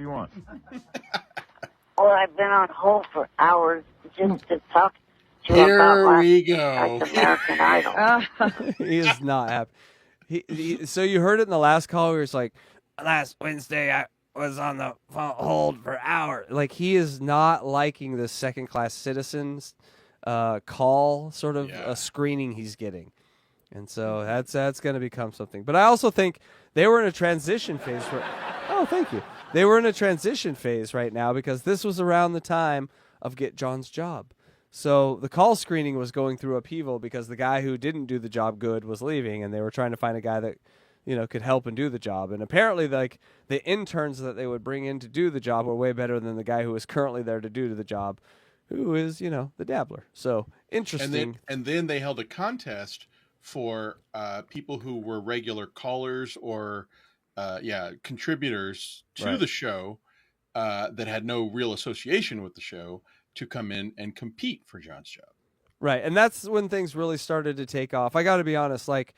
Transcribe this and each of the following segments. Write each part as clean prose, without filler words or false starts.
do you want? Well, I've been on hold for hours just to talk to you Here about we go. American Idol. He is not happy. So you heard it in the last call where it's like, last Wednesday I was on the hold for hours. Like, he is not liking the second-class citizens call sort of a screening he's getting. And so that's going to become something. But I also think they were in a transition phase. Oh, thank you. They were in a transition phase right now because this was around the time of Get John's Job. So the call screening was going through upheaval because the guy who didn't do the job good was leaving, and they were trying to find a guy that, you know, could help and do the job. And apparently, like, the interns that they would bring in to do the job were way better than the guy who was currently there to do the job, who is, you know, the dabbler. So interesting. And then they held a contest for people who were regular callers or contributors to the show that had no real association with the show to come in and compete for John's Job. Right. And that's when things really started to take off. I got to be honest, like,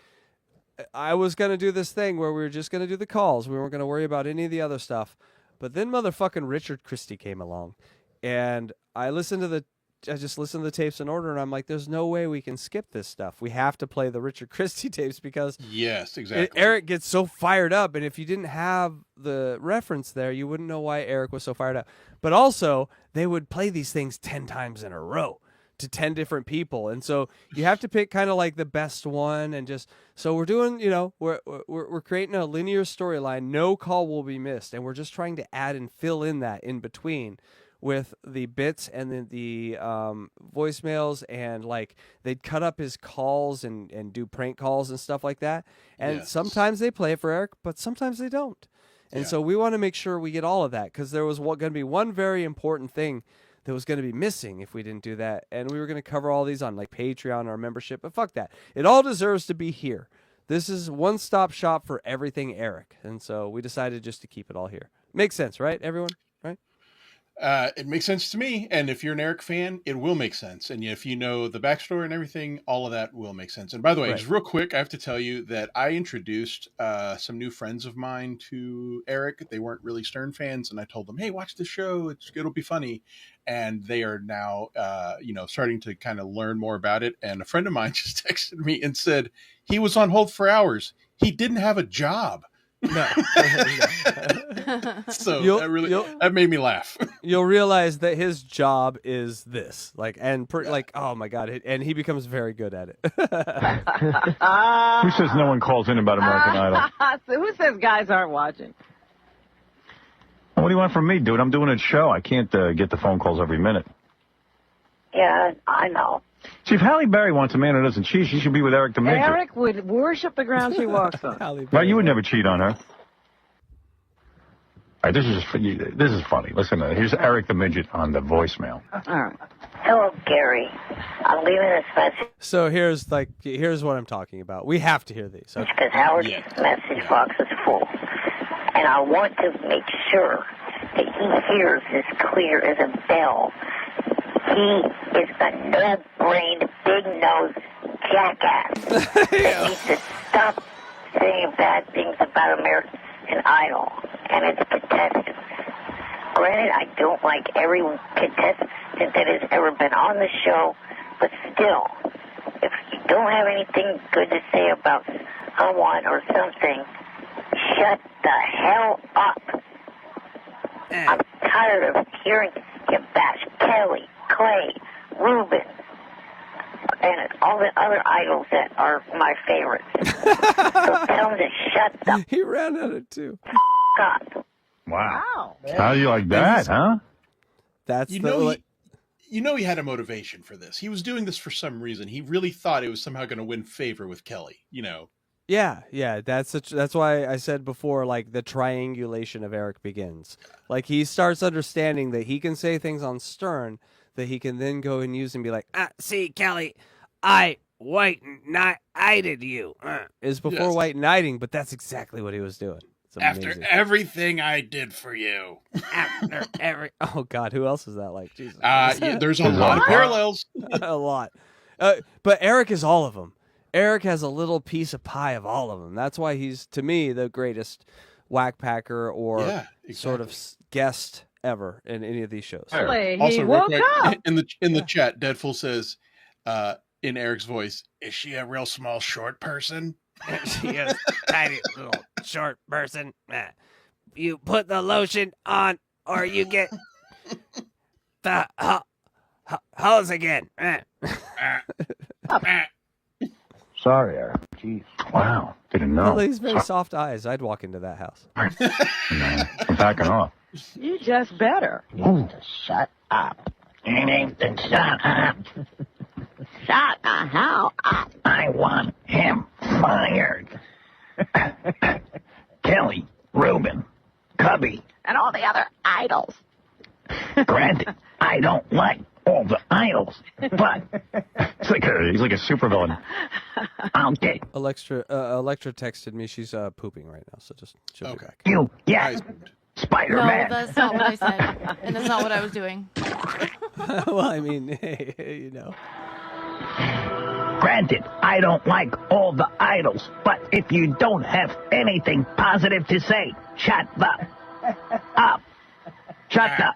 I was going to do this thing where we were just going to do the calls. We weren't going to worry about any of the other stuff. But then motherfucking Richard Christie came along, and I just listened to the tapes in order, and I'm like, there's no way we can skip this stuff. We have to play the Richard Christie tapes because yes, exactly. Eric gets so fired up, and if you didn't have the reference there, you wouldn't know why Eric was so fired up. But also, they would play these things 10 times in a row to 10 different people, and so you have to pick kind of like the best one, and just so we're doing, you know, we're creating a linear storyline. No call will be missed, and we're just trying to add and fill in that in between with the bits and then the voicemails, and like they'd cut up his calls and do prank calls and stuff like that. And sometimes they play it for Eric, but sometimes they don't. And so we want to make sure we get all of that, because there was going to be one very important thing that was going to be missing if we didn't do that. And we were going to cover all these on like Patreon or membership, but fuck that. It all deserves to be here. This is one-stop shop for everything Eric. And so we decided just to keep it all here. Makes sense, right, everyone? Right? It makes sense to me. And if you're an Eric fan, it will make sense. And if you know the backstory and everything, all of that will make sense. And by the way, just real quick, I have to tell you that I introduced some new friends of mine to Eric. They weren't really Stern fans. And I told them, hey, watch the show. It'll be funny. And they are now, starting to kind of learn more about it. And a friend of mine just texted me and said he was on hold for hours. He didn't have a job. No. So that made me laugh. You'll realize that his job is this, oh my God. And he becomes very good at it. Who says no one calls in about American Idol? So who says guys aren't watching? What do you want from me, dude? I'm doing a show. I can't get the phone calls every minute. Yeah, I know. See, if Halle Berry wants a man who doesn't cheat, she should be with Eric the Midget. Eric would worship the ground she walks on. Right, you would never cheat on her. All right, this is funny. Listen, here's Eric the Midget on the voicemail. All right. Hello, Gary. I'm leaving this message. So here's what I'm talking about. We have to hear these. Because Howard's message box is full. And I want to make sure that he hears this clear as a bell. He is a no-brained, big-nosed jackass. He needs to stop saying bad things about American Idol and its contestants. Granted, I don't like every contestant that has ever been on the show, but still, if you don't have anything good to say about someone or something, shut the hell up. I'm tired of hearing you bash Kelly, Clay, Ruben, and all the other idols that are my favorites. So tell them to shut the He ran at it too. up. Wow. How do you like that, huh? That's he had a motivation for this. He was doing this for some reason. He really thought it was somehow going to win favor with Kelly, Yeah, that's why I said before, like, the triangulation of Eric begins. Like, he starts understanding that he can say things on Stern that he can then go and use and be like, see, Kelly, I white knighted you. Is before white knighting, but that's exactly what he was doing. After everything I did for you. Oh, God, who else is that like? Jesus. There's a lot of parallels. A lot. But Eric is all of them. Eric has a little piece of pie of all of them. That's why he's, to me, the greatest whackpacker or Yeah, sort of guest ever in any of these shows. He Also, real woke quick, up. in the chat, Deadful says, in Eric's voice, "Is she a real small, short person?" She is tiny little short person. You put the lotion on, or you get the hose again. Sorry, Eric. Jeez. Wow. Didn't know. Well, he's very soft eyes. I'd walk into that house. Man, I'm backing off. You just better. Shut up. You need to shut up. Shut the hell up. I want him fired. Kelly, Reuben, Cubby, and all the other idols. Granted, I don't like all the idols, but He's like a supervillain. I'll get Electra texted me. She's pooping right now, so just she'll be back. you. Yeah, Guys, No, Spider-Man. that's not what I said. And that's not what I was doing. Well, I mean, hey, you know. Granted, I don't like all the idols, but if you don't have anything positive to say, shut the up. Shut the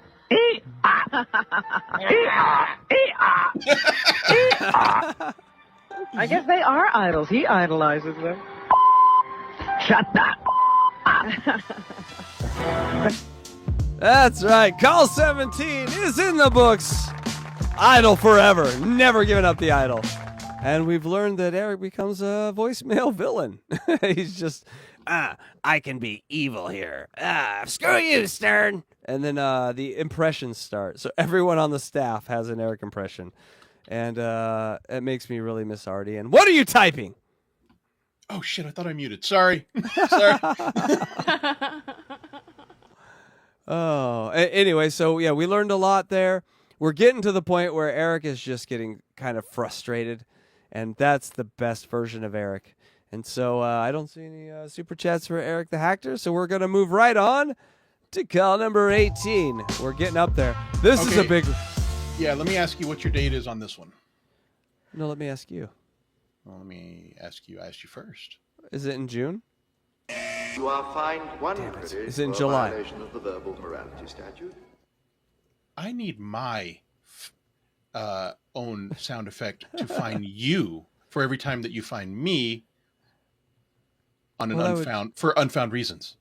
I guess they are idols. He idolizes them. shut the That's right. Call 17 is in the books. Idol forever. Never giving up the idol. And we've learned that Eric becomes a voicemail villain. He's just, I can be evil here. Screw you, Stern. And then the impressions start. So everyone on the staff has an Eric impression. And it makes me really miss Artie. And what are you typing? oh shit! I thought I muted. Sorry. Sorry. Anyway, so yeah, we learned a lot there. We're getting to the point where Eric is just getting kind of frustrated, and that's the best version of Eric. And so I don't see any super chats for Eric the Hacker, so we're going to move right on to call number 18. We're getting up there. This is a Okay. big... Yeah, let me ask you what your date is on this one. No, let me ask you. Well, let me ask you. I asked you first. Is it in June? You are fined one credit It's in for July. a violation of the verbal morality statute. I need my own sound effect to find you for every time that you find me on an for unfound reasons.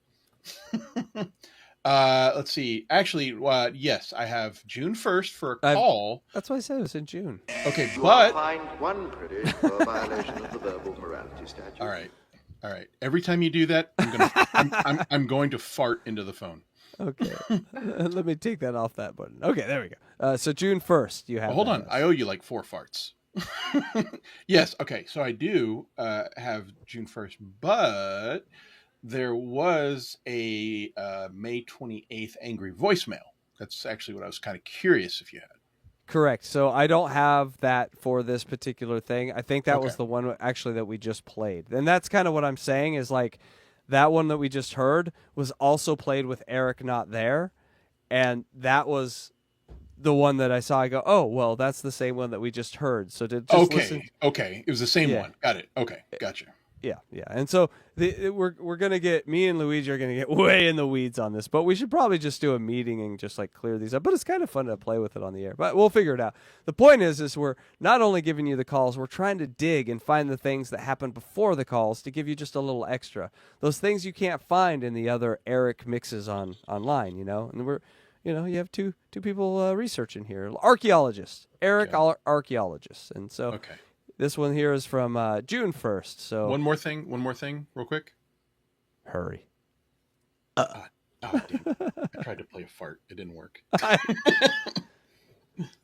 Let's see. Actually, yes, I have June 1st for a call. That's why I said it was in June. Okay, You but are fined one credit for a violation of the verbal morality statute. all right. Every time you do that, I'm going to fart into the phone. Okay. Let me take that off that button. Okay, there we go. So June 1st, you have... Hold on. I owe you like 4 farts. Yes. Okay. So I do have June 1st, but there was a May 28th angry voicemail. That's actually what I was kind of curious if you had. Correct. So I don't have that for this particular thing. I think that was the one actually that we just played. And that's kind of what I'm saying is like that one that we just heard was also played with Eric not there. And that was the one that I saw. I go, oh, well, that's the same one that we just heard. So just listen. Okay. It was the same one. Got it. Okay. Gotcha. Yeah. And so we're going to get, me and Luigi are going to get way in the weeds on this, but we should probably just do a meeting and just like clear these up. But it's kind of fun to play with it on the air, but we'll figure it out. The point is we're not only giving you the calls, we're trying to dig and find the things that happened before the calls to give you just a little extra. Those things you can't find in the other Eric mixes online, and we're, you have two people researching here. Archaeologists, Eric archaeologists. And so this one here is from June 1st. So one more thing, real quick. Hurry. Oh, damn. I tried to play a fart. It didn't work. Sorry.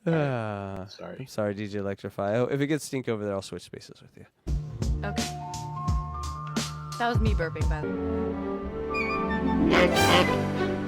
I'm sorry, DJ Electrify. Oh, if it gets stink over there, I'll switch spaces with you. Okay. That was me burping, by the way.